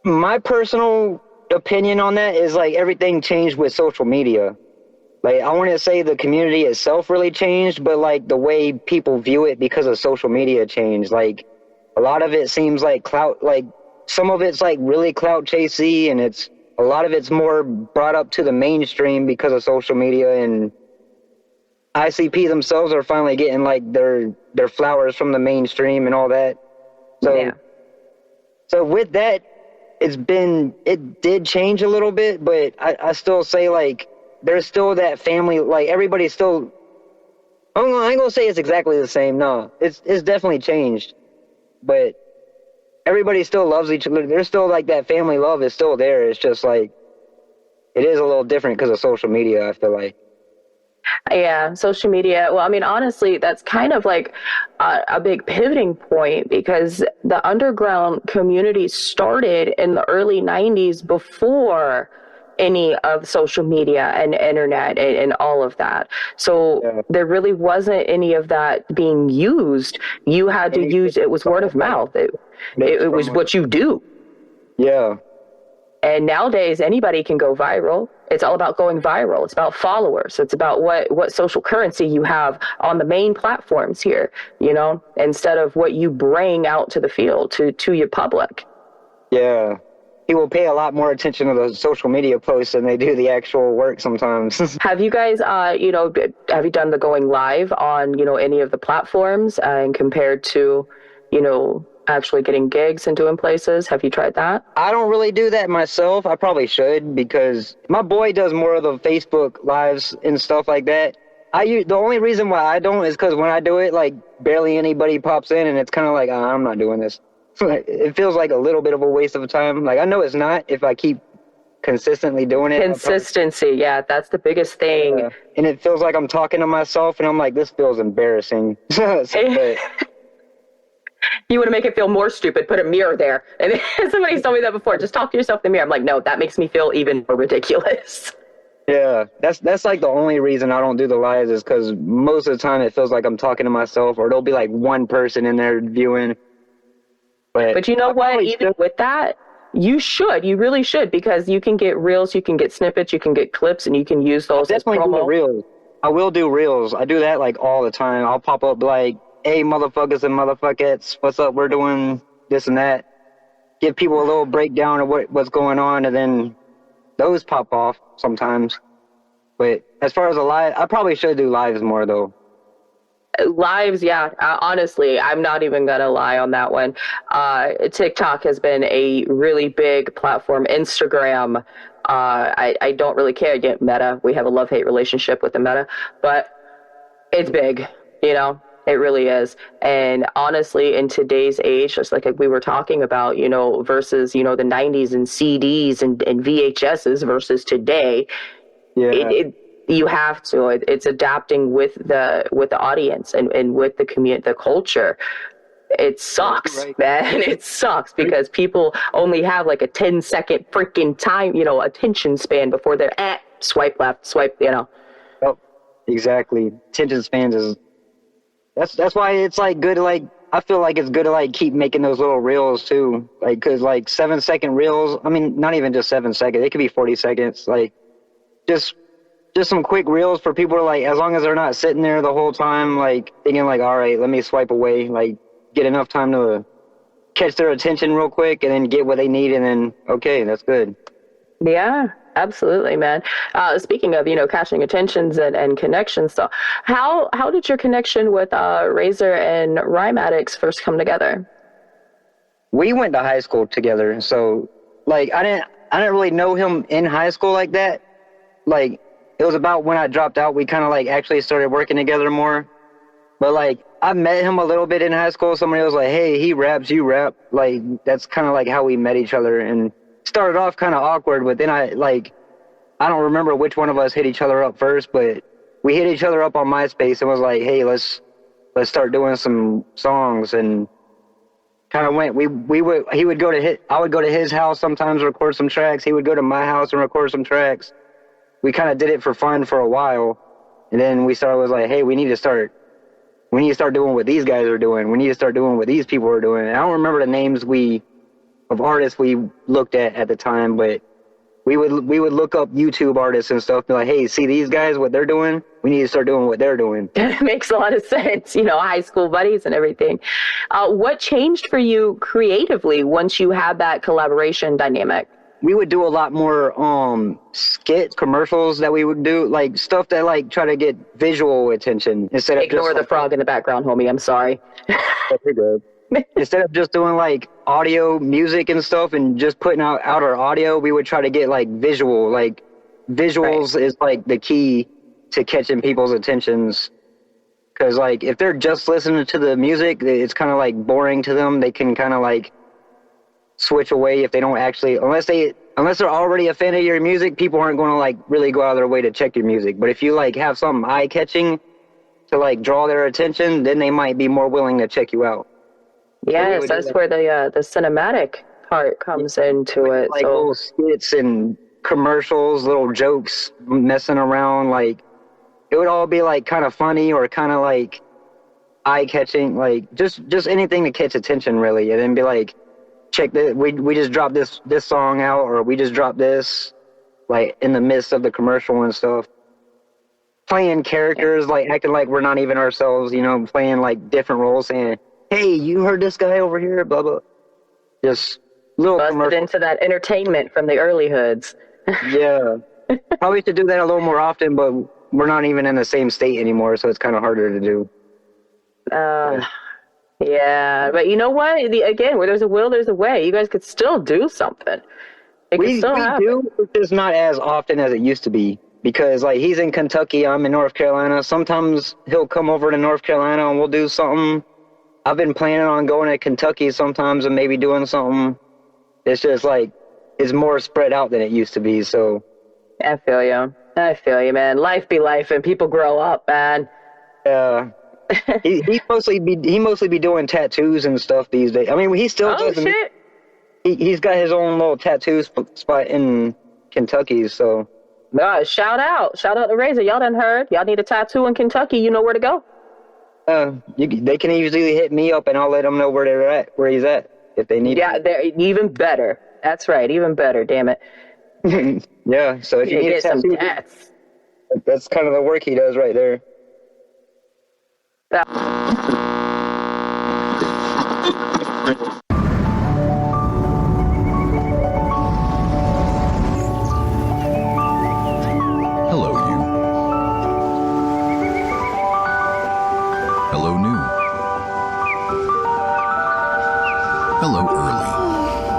my personal opinion on that is like everything changed with social media. Like, I want to say the community itself really changed, but like the way people view it because of social media changed. Like, a lot of it seems like clout, like some of it's like really clout chasey, and a lot of it's more brought up to the mainstream because of social media, and ICP themselves are finally getting like their flowers from the mainstream and all that. So with that, it did change a little bit, but I still say, like, there's still that family, like, everybody's still, I ain't gonna say it's exactly the same, no. It's definitely changed, but everybody still loves each other. There's still, like, that family love is still there. It's just, like, it is a little different because of social media, I feel like. Yeah, social media. Well, I mean, honestly, that's kind of like a big pivoting point, because the underground community started in the early 90s before any of social media and internet and all of that. So there really wasn't any of that being used. You had to use, it was word of mouth. It was what you do. Yeah. And nowadays, anybody can go viral. It's all about going viral. It's about followers. It's about what social currency you have on the main platforms here, you know, instead of what you bring out to the field, to your public. Yeah. People pay a lot more attention to the social media posts than they do the actual work sometimes. Have you guys, you know, have you done the going live on, you know, any of the platforms and compared to, you know, actually getting gigs and doing places? Have you tried that? I don't really do that myself. I probably should, because my boy does more of the Facebook lives and stuff like that. The only reason why I don't is because when I do it, like, barely anybody pops in, and it's kind of like, I'm not doing this. It feels like a little bit of a waste of time. Like, I know it's not if I keep consistently doing it. Consistency, yeah, that's the biggest thing. And it feels like I'm talking to myself, and I'm like, this feels embarrassing. You want to make it feel more stupid, put a mirror there. And somebody's told me that before. Just talk to yourself in the mirror. I'm like, no, that makes me feel even more ridiculous. Yeah, that's like the only reason I don't do the lives, is because most of the time it feels like I'm talking to myself, or there'll be like one person in there viewing. But you know what? Even with that, you really should, because you can get reels, you can get snippets, you can get clips, and you can use those as promo. Do reels. I will do reels. I do that like all the time. I'll pop up like, hey, motherfuckers and motherfuckers, what's up? We're doing this and that. Give people a little breakdown of what's going on, and then those pop off sometimes. But as far as a live, I probably should do lives more, though. Lives, yeah. Honestly, I'm not even going to lie on that one. TikTok has been a really big platform. Instagram, I don't really care. Yet Meta, we have a love-hate relationship with the Meta, but it's big, you know? It really is. And honestly, in today's age, just like we were talking about, you know, versus, you know, the 90s and CDs and VHSs versus today, you have to. It's adapting with the audience and with the community, the culture. It sucks, man. It sucks because people only have like a 10-second freaking time, you know, attention span before they're swipe left, swipe, you know. Oh, exactly. Attention spans is... That's why it's like good to like, I feel like it's good to like keep making those little reels too. Like, cause like 7-second reels, I mean, not even just 7 seconds, it could be 40 seconds. Like just some quick reels for people to like, as long as they're not sitting there the whole time, like thinking like, all right, let me swipe away, like get enough time to catch their attention real quick and then get what they need. And then, okay, that's good. Yeah. Absolutely, man. Speaking of, you know, catching attentions and connections, so how did your connection with Razor and Rhyme Addicts first come together? We went to high school together, so like I didn't really know him in high school like that. Like it was about when I dropped out, we kind of like actually started working together more. But like I met him a little bit in high school. Somebody was like, "Hey, he raps, you rap." Like that's kind of like how we met each other, and started off kind of awkward, but then I don't remember which one of us hit each other up first, but we hit each other up on MySpace and was like, hey, let's start doing some songs, and kind of went, I would go to his house sometimes, record some tracks. He would go to my house and record some tracks. We kind of did it for fun for a while, and then we was like, hey, we need to start doing what these guys are doing. We need to start doing what these people are doing. And I don't remember the names of artists we looked at the time, but we would look up YouTube artists and stuff, be like, hey, see these guys, what they're doing? We need to start doing what they're doing. It makes a lot of sense, you know, high school buddies and everything. What changed for you creatively once you had that collaboration dynamic? We would do a lot more skit commercials that we would do, like stuff that like try to get visual attention instead of ignore the frog in the background, homie. I'm sorry. You're good. instead of just doing like audio music and stuff and just putting out our audio, we would try to get like visual. Like visuals is like the key to catching people's attentions. Because like if they're just listening to the music, it's kind of like boring to them. They can kind of like switch away if they don't actually, unless they're already a fan of your music, people aren't going to like really go out of their way to check your music. But if you like have something eye-catching to like draw their attention, then they might be more willing to check you out. Yes, so that's where the cinematic part comes into it. Like so little skits and commercials, little jokes, messing around. Like it would all be like kind of funny or kind of like eye-catching, like just anything to catch attention, really. And then be like, check this, we just dropped this song out, or we just dropped this, like in the midst of the commercial and stuff. Playing characters, like acting like we're not even ourselves, you know, playing like different roles, saying, hey, you heard this guy over here, blah, blah. Just little busted into that entertainment from the early hoods. Yeah. Probably should do that a little more often, but we're not even in the same state anymore, so it's kind of harder to do. Yeah, but you know what? Again, where there's a will, there's a way. You guys could still do something. We do, it's just not as often as it used to be. Because, like, he's in Kentucky, I'm in North Carolina. Sometimes he'll come over to North Carolina and we'll do something. I've been planning on going to Kentucky sometimes and maybe doing something. It's just, like, it's more spread out than it used to be, so. I feel you, man. Life be life, and people grow up, man. Yeah. he mostly be doing tattoos and stuff these days. I mean, he still doesn't. Shit. He's got his own little tattoo spot in Kentucky, so. Shout out to Razor. Y'all done heard. Y'all need a tattoo in Kentucky. You know where to go. They can easily hit me up and I'll let them know where he's at if they need. Yeah, they're even better. That's right, even better. Damn it. Yeah. So if you need a tattoo, that's kind of the work he does right there.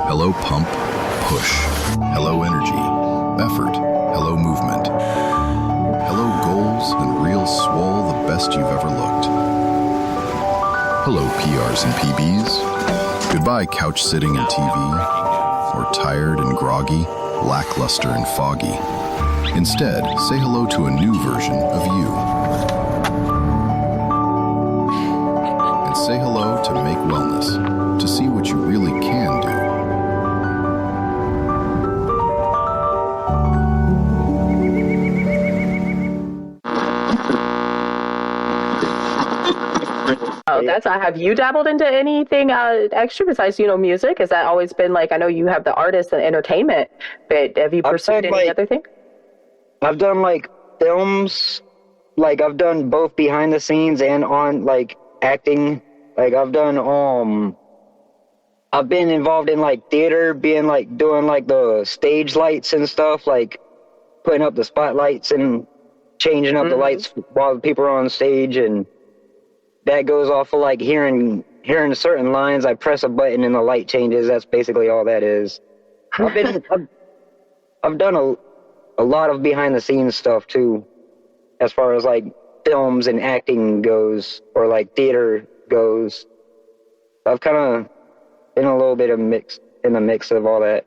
Hello pump, push. Hello energy, effort. Hello movement. Hello goals and real swole, the best you've ever looked. Hello PRs and PBs. Goodbye couch sitting and TV. Or tired and groggy, lackluster and foggy. Instead, say hello to a new version of you. And say hello to Make Wellness, to see what you really can do. Oh, have you dabbled into anything extra besides, music? Has that always been like, I know you have the artist and entertainment, but have you pursued any other thing? I've done like films, like I've done both behind the scenes and on like acting. Like I've done, I've been involved in like theater, being like doing like the stage lights and stuff, like putting up the spotlights and changing up the lights while the people are on stage, and that goes off of like hearing certain lines. I press a button and the light changes. That's basically all that is. I've done a lot of behind the scenes stuff too, as far as like films and acting goes, or like theater goes. I've kind of been a little bit in the mix of all that.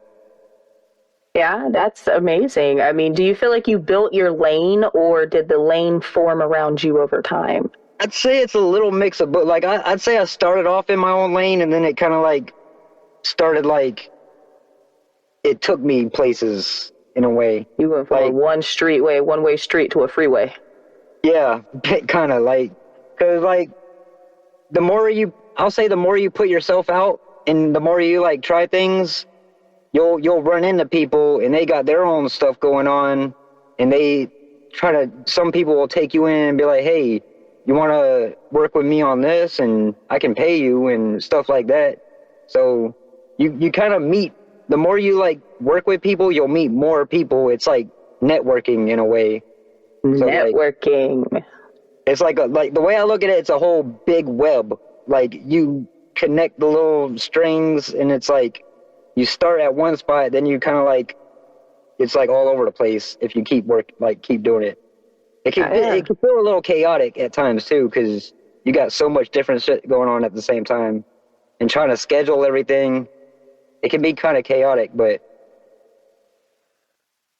Yeah, that's amazing. I mean, do you feel like you built your lane, or did the lane form around you over time? I'd say it's a little mix of both. Like I'd say I started off in my own lane, and then it kind of like started like it took me places in a way. You went from like, a one-way street to a freeway. Yeah, kind of like, because like the more you put yourself out and the more you like try things, you'll run into people and they got their own stuff going on, and some people will take you in and be like, hey, you want to work with me on this and I can pay you and stuff like that. So you kind of meet, the more you like work with people, you'll meet more people. It's like networking in a way. So networking. Like, it's like the way I look at it, it's a whole big web. Like you connect the little strings, and it's like you start at one spot, then you kind of like it's like all over the place if you keep doing it. It can feel a little chaotic at times too, because you got so much different shit going on at the same time, and trying to schedule everything. It can be kind of chaotic, but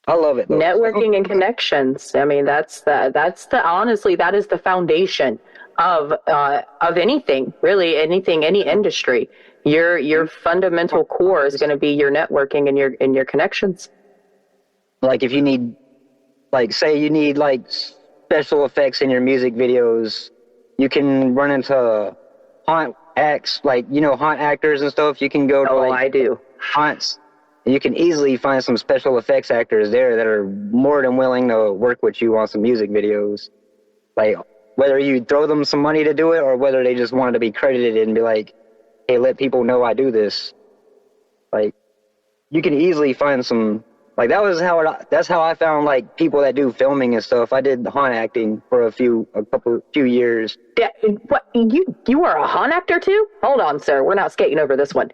I love it though. Networking and connections. I mean, honestly, that is the foundation of anything, really, any industry. Your fundamental core is going to be your networking and your connections. Like if you need, like say you need like special effects in your music videos, you can run into haunt acts, like, you know, haunt actors and stuff. You can go to I do. haunts. You can easily find some special effects actors there that are more than willing to work with you on some music videos. Like, whether you throw them some money to do it or whether they just wanted to be credited and be like, hey, let people know I do this. Like, you can easily find some, like, that's how I found, like, people that do filming and stuff. I did haunt acting for a few years. What, you are a haunt actor too? Hold on, sir. We're not skating over this one.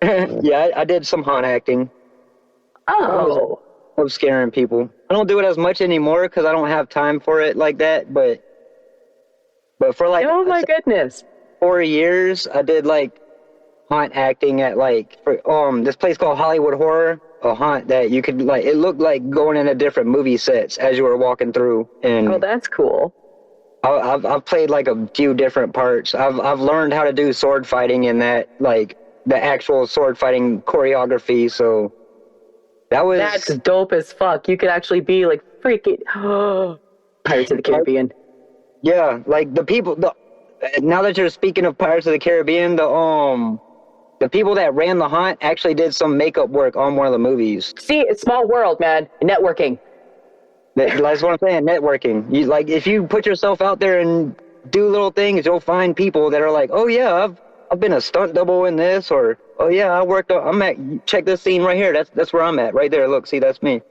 Yeah, I did some haunt acting. Oh. Of scaring people. I don't do it as much anymore because I don't have time for it like that, but for like, oh my goodness, 4 years I did like haunt acting at like this place called Hollywood Horror, a haunt that you could like, it looked like going into different movie sets as you were walking through. And oh, that's cool. I've played like a few different parts. I've learned how to do sword fighting in that, like the actual sword fighting choreography. So that's dope as fuck. You could actually be like freaking Pirates of the Caribbean. Yeah, like the people. Now that you're speaking of Pirates of the Caribbean, the people that ran the haunt actually did some makeup work on one of the movies. See, it's small world, man. Networking. That's what I'm saying. Networking. You like, if you put yourself out there and do little things, you'll find people that are like, oh yeah, I've been a stunt double in this, or oh yeah, check this scene right here. That's where I'm at, right there. Look, see, that's me.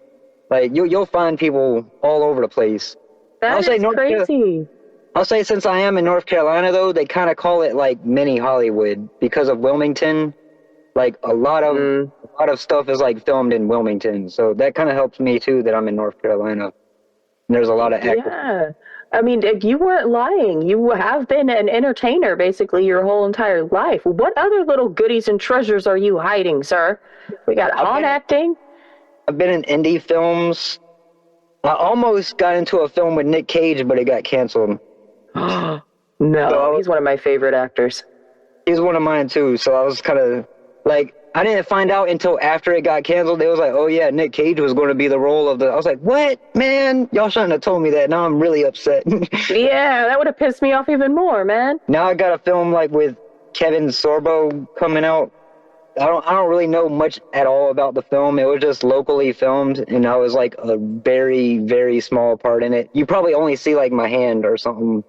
Like you'll find people all over the place. That is crazy. I'll say since I am in North Carolina though, they kind of call it like mini Hollywood because of Wilmington. Like a lot of stuff is like filmed in Wilmington, so that kind of helps me too that I'm in North Carolina. And there's a lot of actors. Yeah. I mean, if you weren't lying, you have been an entertainer basically your whole entire life. What other little goodies and treasures are you hiding, sir? We got haunt acting. I've been in indie films. I almost got into a film with Nick Cage, but it got canceled. No, so he's one of my favorite actors. He's one of mine too, so I was kind of like, I didn't find out until after it got canceled. They was like, oh yeah, Nick Cage was going to be the role of I was like, what? Man, y'all shouldn't have told me that. Now I'm really upset. Yeah, that would have pissed me off even more, man. Now I got a film like with Kevin Sorbo coming out. I don't really know much at all about the film. It was just locally filmed, and I was like a very, very small part in it. You probably only see like my hand or something.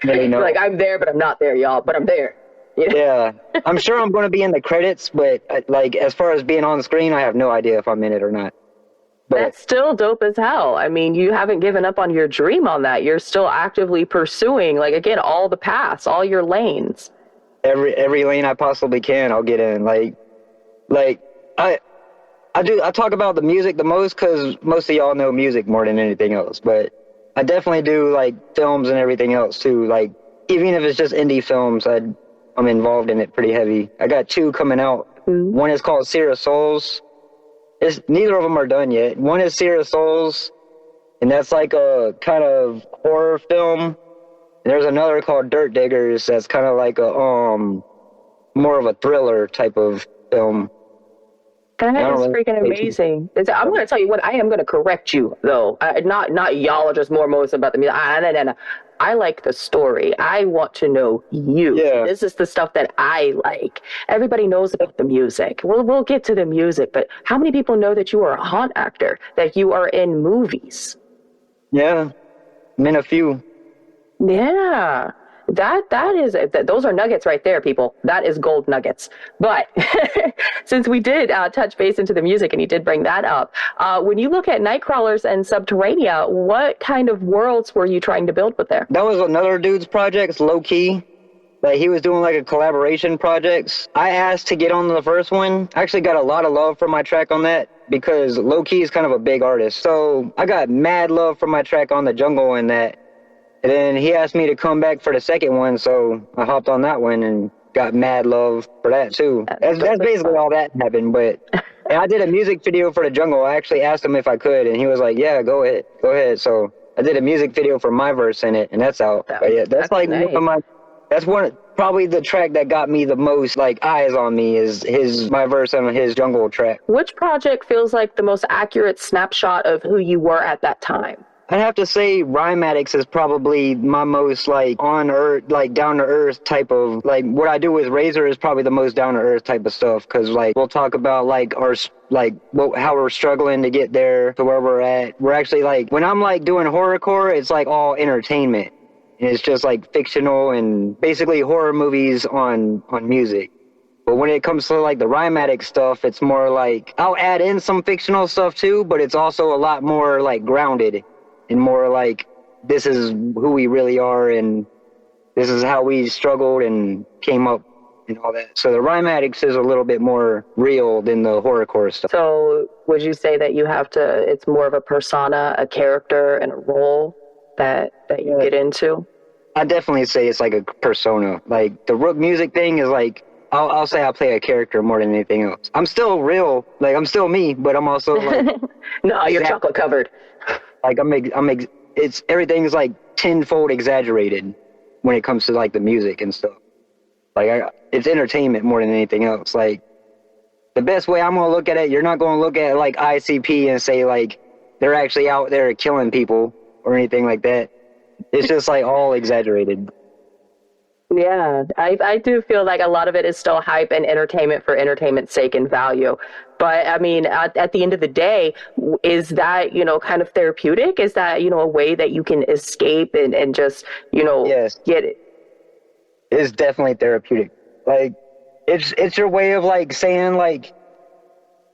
Really, no. Like, I'm there, but I'm not there, y'all. But I'm there. Yeah, I'm sure I'm going to be in the credits, but like as far as being on screen, I have no idea if I'm in it or not. But that's still dope as hell. I mean, you haven't given up on your dream on that. You're still actively pursuing, like, again, all the paths, all your lanes. Every lane I possibly can, I'll get in. Like I talk about the music the most because most of y'all know music more than anything else. But I definitely do like films and everything else too. Like even if it's just indie films, I'm involved in it pretty heavy. I got 2 coming out. Mm-hmm. One is called Seer of Souls. Neither of them are done yet. One is Seer of Souls, and that's like a kind of horror film. There's another called Dirt Diggers that's kind of like a more of a thriller type of film. That is freaking amazing. I'm going to tell you what, I am going to correct you, though. Not y'all are just more most about the music. I like the story. I want to know you. Yeah. This is the stuff that I like. Everybody knows about the music. We'll get to the music, but how many people know that you are a haunt actor, that you are in movies? Yeah, I'm in a few. Yeah, those are nuggets right there, people. That is gold nuggets. But since we did touch base into the music, and you did bring that up, when you look at Nightcrawlers and Subterranea, what kind of worlds were you trying to build with there? That was another dude's project. It's low key. Like, he was doing, like, a collaboration projects. I asked to get on the first one. I actually got a lot of love for my track on that because Low-Key is kind of a big artist. So I got mad love for my track on the Jungle and that. And then he asked me to come back for the second one, so I hopped on that one and got mad love for that, too. That's basically all that happened, but... And I did a music video for the Jungle. I actually asked him if I could, and he was like, yeah, go ahead. So I did a music video for my verse in it, and that's out. But yeah, that's like nice. Probably the track that got me the most like eyes on me is my verse on his Jungle track. Which project feels like the most accurate snapshot of who you were at that time? I'd have to say Addicts is probably my most like on earth, like down to earth type of like what I do with Razor is probably the most down to earth type of stuff. Cause like we'll talk about like how we're struggling to get there to where we're at. We're actually like when I'm like doing horrorcore, it's like all entertainment. And it's just like fictional and basically horror movies on music. But when it comes to like the Addicts stuff, it's more like I'll add in some fictional stuff too, but it's also a lot more like grounded. And more like, this is who we really are, and this is how we struggled and came up and all that. So the Addicts is a little bit more real than the horrorcore stuff. So would you say that it's more of a persona, a character, and a role that you get into? I definitely say it's like a persona. Like, the Rook Mewsick thing is like, I'll say I play a character more than anything else. I'm still real, like, I'm still me, but I'm also like... No, you're chocolate covered. Like it's everything's like tenfold exaggerated when it comes to like the music and stuff. Like it's entertainment more than anything else. Like the best way I'm gonna look at it, you're not gonna look at like ICP and say like they're actually out there killing people or anything like that. It's just like all exaggerated. Yeah, I do feel like a lot of it is still hype and entertainment for entertainment's sake and value. But I mean, at the end of the day, is that, kind of therapeutic? Is that, a way that you can escape and just, yes. Get it? It's definitely therapeutic. Like, it's your way of like saying like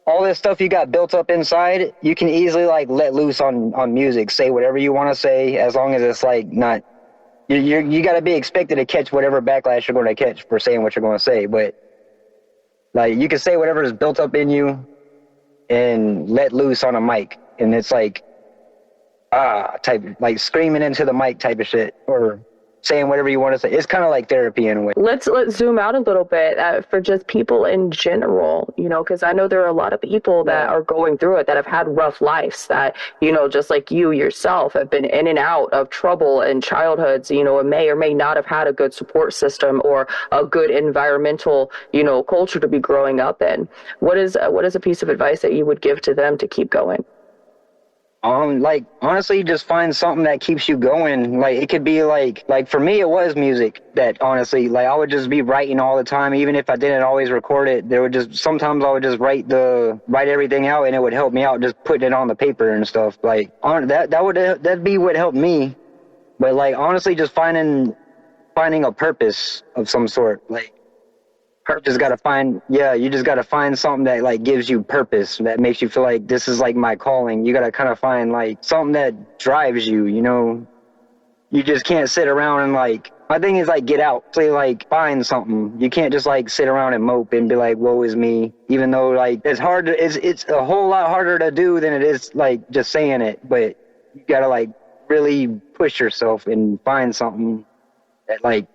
all this stuff you got built up inside, you can easily like let loose on music, say whatever you want to say, as long as it's like not, you got to be expected to catch whatever backlash you're going to catch for saying what you're going to say. But like, you can say whatever is built up in you and let loose on a mic. And it's like, type, like screaming into the mic type of shit, or saying whatever you want to say. It's kind of like therapy in a way. Let's zoom out a little bit for just people in general, because I know there are a lot of people that are going through it, that have had rough lives, that, just like you yourself have been in and out of trouble in childhoods, and may or may not have had a good support system or a good environmental, culture to be growing up in. What is a piece of advice that you would give to them to keep going? Like, honestly, just find something that keeps you going. Like, it could be like for me, it was music that honestly, like, I would just be writing all the time. Even if I didn't always record it, sometimes I would just write everything out, and it would help me out just putting it on the paper and stuff. Like, that'd be what helped me. But like, honestly, just finding a purpose of some sort. Like, you just gotta find something that like gives you purpose, that makes you feel like this is like my calling. You gotta kind of find like something that drives you. You just can't sit around and like, my thing is like, get out, play, like, find something. You can't just like sit around and mope and be like, woe is me. Even though like it's a whole lot harder to do than it is like just saying it. But you gotta like really push yourself and find something that like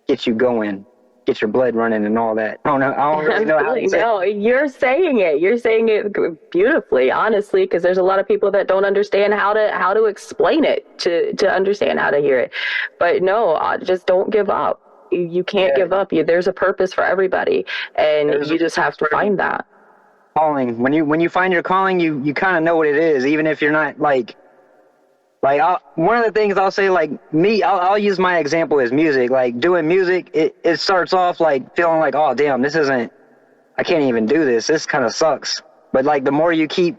gets you going, get your blood running and all that. I don't really know how to say it. No, you're saying it beautifully, honestly, because there's a lot of people that don't understand how to explain it to understand how to hear it. But no, just don't give up. You can't give up. There's a purpose for everybody, and you just have to find that calling. When you find your calling, you kind of know what it is, even if you're not like one of the things I'll say, like me, I'll use my example as music. Like, doing music, it starts off like feeling like, oh damn, I can't even do this. This kind of sucks. But like, the more you keep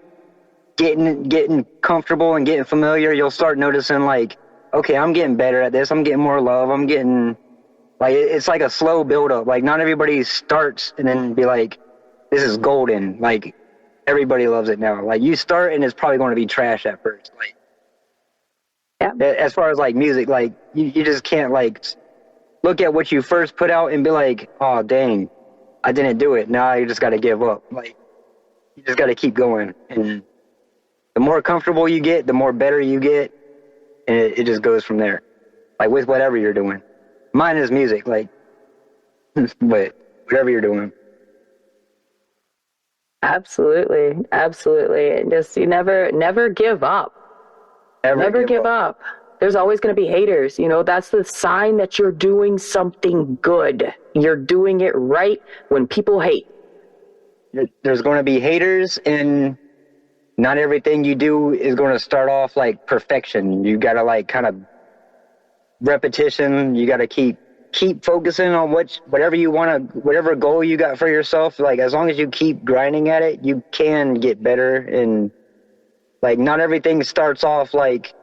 getting comfortable and getting familiar, you'll start noticing like, okay, I'm getting better at this. I'm getting more love. I'm getting like, it's like a slow build up. Like, not everybody starts and then be like, this is golden. Like, everybody loves it now. Like, you start and it's probably going to be trash at first. Like, yeah. As far as like music, like you just can't like look at what you first put out and be like, oh, dang, I didn't do it. Now you just got to give up. Like, you just got to keep going. And the more comfortable you get, the more better you get. And it just goes from there. Like with whatever you're doing. Mine is music, like, but whatever you're doing. Absolutely. And just, you never give up. Never give up. There's always going to be haters. You know, that's the sign that you're doing something good. You're doing it right when people hate. There's going to be haters, and not everything you do is going to start off like perfection. You got to like kind of repetition. You got to keep focusing on whatever you want to, whatever goal you got for yourself. Like, as long as you keep grinding at it, you can get better. And like, not everything starts off like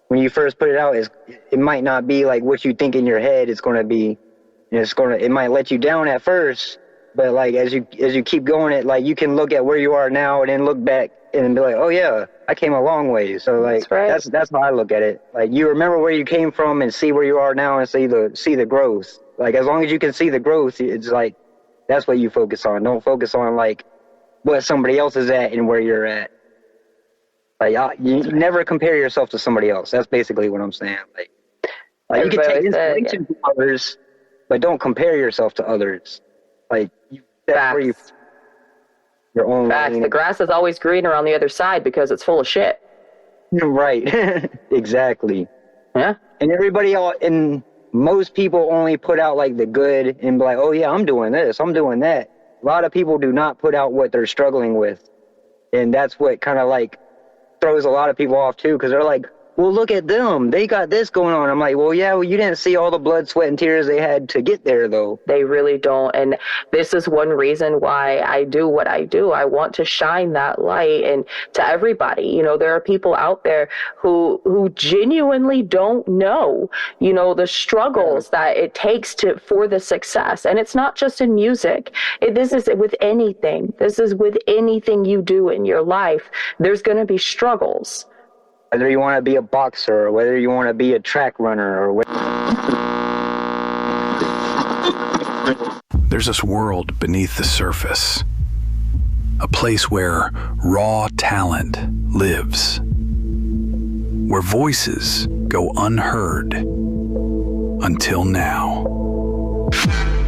when you first put it out. It might not be like what you think in your head. It's going to be, it might let you down at first, but like as you keep going, it like you can look at where you are now and then look back and be like, oh yeah, I came a long way. So like that's how I look at it. Like, you remember where you came from and see where you are now and see the growth. Like, as long as you can see the growth, it's like that's what you focus on. Don't focus on like what somebody else is at and where you're at. Like, you never compare yourself to somebody else. That's basically what I'm saying. Like you can take inspiration from others, but don't compare yourself to others. Like, that's where your own facts. The grass is always greener on the other side because it's full of shit. Right. Exactly. Yeah. And most people only put out like the good and be like, oh yeah, I'm doing this, I'm doing that. A lot of people do not put out what they're struggling with. And that's what kind of like throws a lot of people off too, because they're like, well, look at them, they got this going on. I'm like, well, yeah, you didn't see all the blood, sweat, and tears they had to get there, though. They really don't. And this is one reason why I do what I do. I want to shine that light and to everybody. You know, there are people out there who genuinely don't know, you know, the struggles that it takes for the success. And it's not just in music. This is with anything. This is with anything you do in your life. There's going to be struggles. Whether you want to be a boxer, or whether you want to be a track runner, or There's this world beneath the surface, a place where raw talent lives, where voices go unheard until now.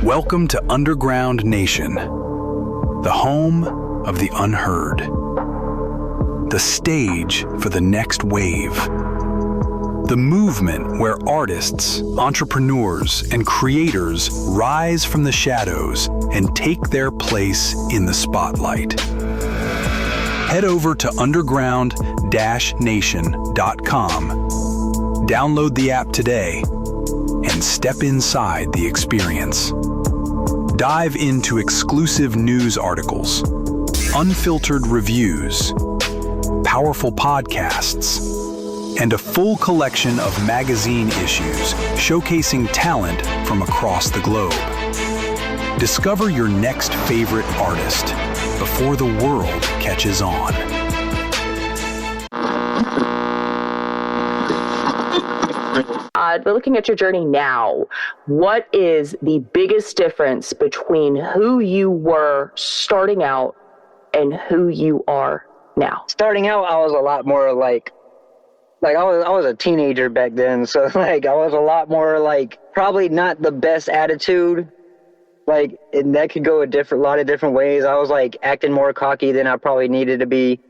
Welcome to Underground Nation, the home of the unheard. The stage for the next wave. The movement where artists, entrepreneurs, and creators rise from the shadows and take their place in the spotlight. Head over to underground-nation.com. Download the app today and step inside the experience. Dive into exclusive news articles, unfiltered reviews, powerful podcasts, and a full collection of magazine issues showcasing talent from across the globe. Discover your next favorite artist before the world catches on. Looking at your journey now, what is the biggest difference between who you were starting out and who you are now? Starting out, I was a lot more like I was a teenager back then, so like I was a lot more like probably not the best attitude, like, and that could go a lot of different ways. I was like acting more cocky than I probably needed to be,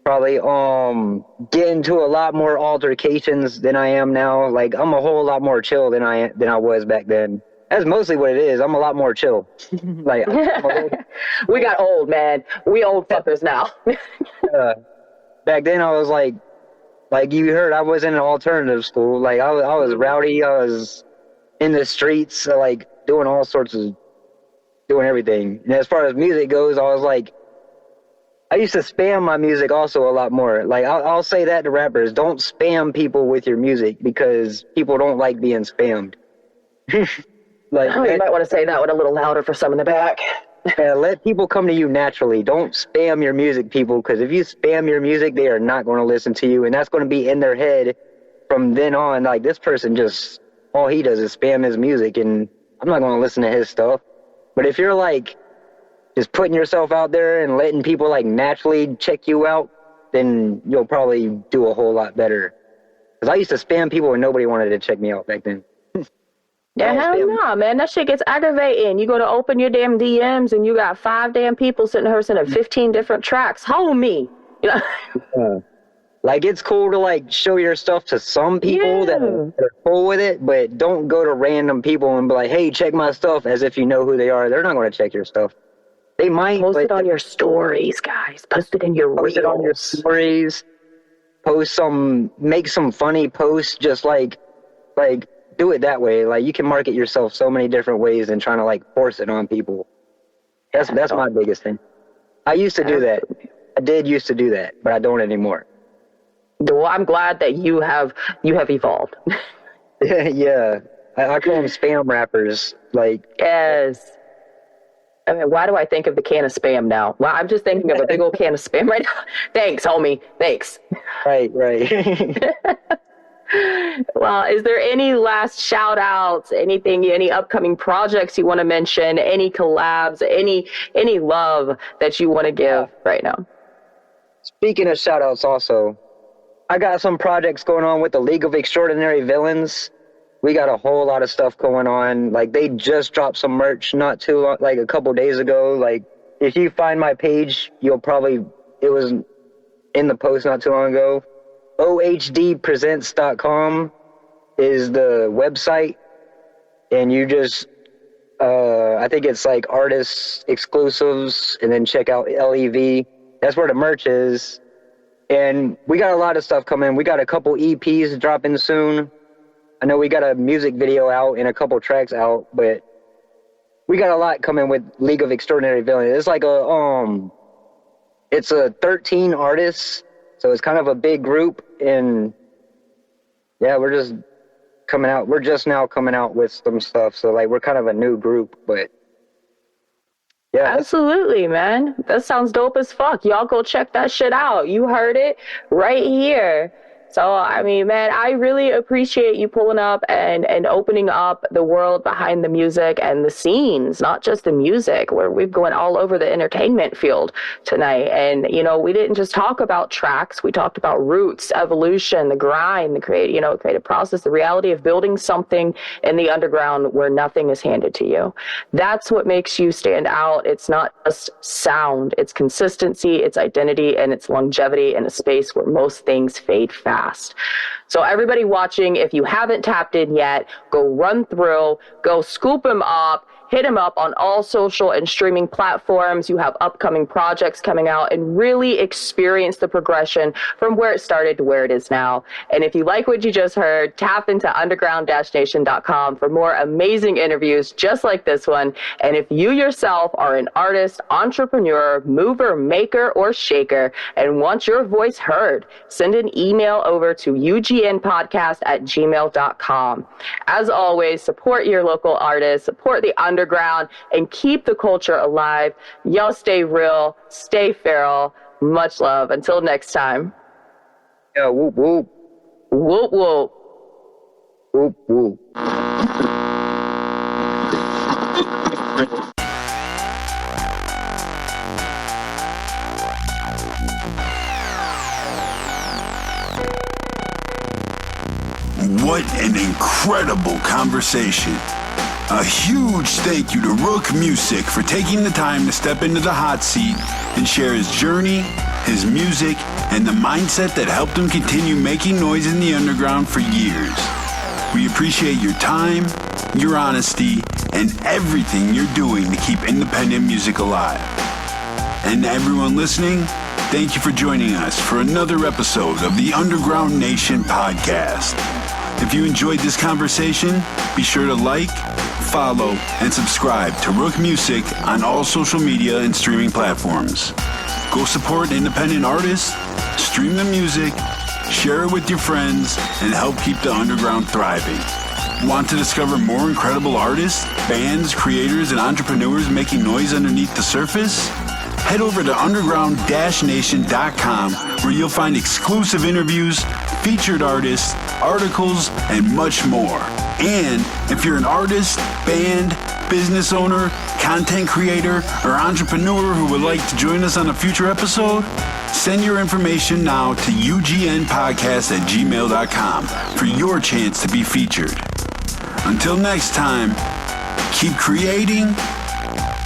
probably getting to a lot more altercations than I am now. Like, I'm a whole lot more chill than I was back then. That's mostly what it is. I'm a lot more chill. Like, we got old, man. We old fuckers now. Back then I was like you heard, I was in an alternative school. Like, I was rowdy. I was in the streets, like doing all sorts of, doing everything. And as far as music goes, I was like, I used to spam my music also a lot more. Like, I'll say that to rappers, don't spam people with your music because people don't like being spammed. Like, you might want to say that one a little louder for some in the back. Yeah, let people come to you naturally. Don't spam your music, people, because if you spam your music, they are not going to listen to you, and that's going to be in their head from then on. Like, this person just all he does is spam his music, and I'm not going to listen to his stuff. But if you're like just putting yourself out there and letting people like naturally check you out, then you'll probably do a whole lot better. Because I used to spam people and nobody wanted to check me out back then. Yeah, hell no, man. That shit gets aggravating. You go to open your damn DMs and you got 5 damn people sitting here sending 15 different tracks. Homie. You know? Like, it's cool to like show your stuff to some people that are cool with it, but don't go to random people and be like, hey, check my stuff, as if you know who they are. They're not going to check your stuff. They might post it on your stories, guys. Post it in your reels. It on your stories. Make some funny posts. Just like do it that way. Like, you can market yourself so many different ways than trying to like force it on people. That's my biggest thing. I used to do that. I did used to do that, but I don't anymore. Well, I'm glad that you have evolved. Yeah. I call them spam rappers. Like, yes. I mean, why do I think of the can of Spam now? Well, I'm just thinking of a big old can of Spam right now. Thanks, homie. Thanks. Right. Well, is there any last shout outs, anything, any upcoming projects you want to mention, any collabs, any love that you want to give right now? Speaking of shout outs also, I got some projects going on with the League of Extraordinary Villains. We got a whole lot of stuff going on. Like, they just dropped some merch not too long, like a couple days ago. Like, if you find my page, it was in the post not too long ago. OHDpresents.com is the website. And you just, I think it's like artist exclusives, and then check out LEV. That's where the merch is. And we got a lot of stuff coming. We got a couple EPs dropping soon. I know we got a music video out and a couple tracks out, but we got a lot coming with League of Extraordinary Villains. It's like it's a 13 artists, so it's kind of a big group, and yeah, we're just coming out. We're just now coming out with some stuff, so like we're kind of a new group, but yeah. Absolutely, man. That sounds dope as fuck. Y'all go check that shit out. You heard it right here. So, I mean, man, I really appreciate you pulling up and opening up the world behind the music and the scenes, not just the music, where we've gone all over the entertainment field tonight. And, you know, we didn't just talk about tracks. We talked about roots, evolution, the grind, the creative process, the reality of building something in the underground where nothing is handed to you. That's what makes you stand out. It's not just sound. It's consistency, it's identity, and it's longevity in a space where most things fade fast. So everybody watching, if you haven't tapped in yet, go run through, go scoop him up, hit him up on all social and streaming platforms. You have upcoming projects coming out, and really experience the progression from where it started to where it is now. And if you like what you just heard, tap into underground-nation.com for more amazing interviews just like this one. And if you yourself are an artist, entrepreneur, mover, maker, or shaker, and want your voice heard, send an email over to ugnpodcast@gmail.com. As always, support your local artists, support the underground, and keep the culture alive. Y'all stay real, stay feral. Much love. Until next time. Yeah, whoop, whoop. Whoop, whoop. Whoop, whoop. What an incredible conversation. A huge thank you to Rook Mewsick for taking the time to step into the hot seat and share his journey, his music, and the mindset that helped him continue making noise in the underground for years. We appreciate your time, your honesty, and everything you're doing to keep independent music alive. And to everyone listening, thank you for joining us for another episode of the Underground Nation podcast. If you enjoyed this conversation, be sure to like, follow, and subscribe to Rook Mewsick on all social media and streaming platforms. Go support independent artists, stream the music, share it with your friends, and help keep the underground thriving. Want to discover more incredible artists, bands, creators, and entrepreneurs making noise underneath the surface? Head over to underground-nation.com, where you'll find exclusive interviews, featured artists, articles, and much more. And if you're an artist, band, business owner, content creator, or entrepreneur who would like to join us on a future episode, send your information now to ugnpodcast@gmail.com for your chance to be featured. Until next time, keep creating,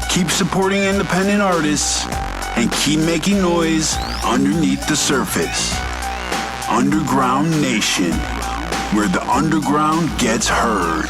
keep supporting independent artists, and keep making noise underneath the surface. Underground Nation, where the underground gets heard.